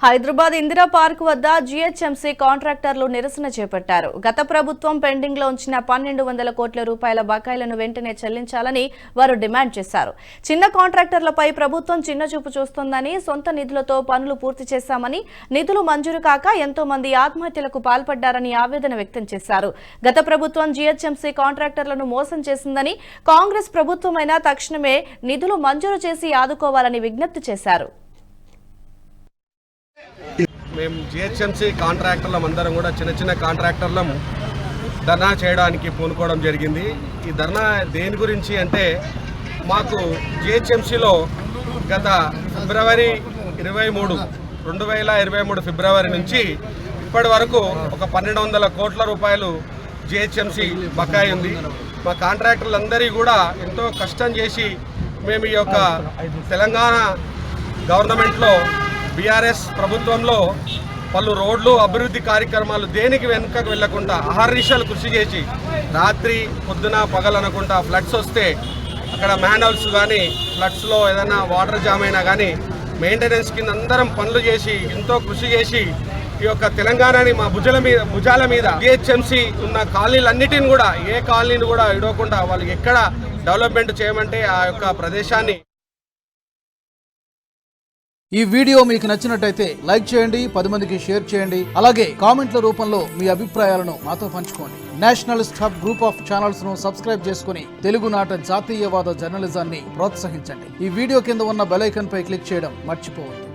Hyderabad Indira park వద్ద GHMC కాంట్రాక్టర్లు నిరసన చేపట్టారు. గత ప్రభుత్వం పెండింగ్ లో ఉంచిన 1200 కోట్ల రూపాయల బకాయిలను వెంటనే చెల్లించాలని వారు డిమాండ్ చేశారు. చిన్న కాంట్రాక్టర్లపై ప్రభుత్వం చిన్నచూపు చూస్తోందని, సొంత నిధులతో పనులు పూర్తి చేశామని, నిధులు మంజూరు కాక ఎంతో మంది ఆత్మహత్యలకు పాల్పడ్డారని ఆవేదన వ్యక్తం చేశారు. గత ప్రభుత్వం జీహెచ్ఎంసీ కాంట్రాక్టర్లను మోసం చేసిందని, కాంగ్రెస్ ప్రభుత్వమైనా తక్షణమే నిధులు మంజూరు చేసి ఆదుకోవాలని విజ్ఞప్తి చేశారు. మేము జిహెచ్ఎంసీ కాంట్రాక్టర్లం అందరం కూడా చిన్న కాంట్రాక్టర్లం ధర్నా చేయడానికి పూనుకోవడం జరిగింది. ఈ ధర్నా దేని గురించి అంటే, మాకు జిహెచ్ఎంసీలో గత ఫిబ్రవరి 23, 2023 ఫిబ్రవరి నుంచి ఇప్పటి వరకు ఒక 1200 కోట్ల రూపాయలు జిహెచ్ఎంసీ బకాయి ఉంది. మా కాంట్రాక్టర్లందరి కూడా ఎంతో కష్టం చేసి మేము ఈ యొక్క తెలంగాణ గవర్నమెంట్లో బీఆర్ఎస్ ప్రభుత్వంలో పలు రోడ్లు అభివృద్ధి కార్యక్రమాలు దేనికి వెనుకకు వెళ్లకుండా అహర్నిశలు కృషి చేసి రాత్రి పొద్దున పగలనకుండా ఫ్లడ్స్ వస్తే అక్కడ మ్యాన్హోల్స్ కానీ ఫ్లడ్స్లో ఏదైనా వాటర్ జామ్ అయినా కానీ మెయింటెనెన్స్ కింద అందరం పనులు చేసి ఎంతో కృషి చేసి ఈ యొక్క తెలంగాణని మా భుజాల మీద జిహెచ్ఎంసీ ఉన్న కాలనీలన్నిటిని కూడా ఏ కాలనీని కూడా ఇడవకుండా వాళ్ళకి ఎక్కడ డెవలప్మెంట్ చేయమంటే ఆ యొక్క ప్రదేశాన్ని. ఈ వీడియో మీకు నచ్చినట్టయితే లైక్ చేయండి, 10 మందికి షేర్ చేయండి. అలాగే కామెంట్ల రూపంలో మీ అభిప్రాయాలను మాతో పంచుకోండి. Nationalist hub group of channels ను సబ్స్క్రైబ్ చేసుకుని తెలుగునాట జాతీయవాద జర్నలిజాన్ని ప్రోత్సహించండి. ఈ వీడియో కింద ఉన్న బెల్ ఐకాన్ పై క్లిక్ చేయడం మర్చిపోవద్దు.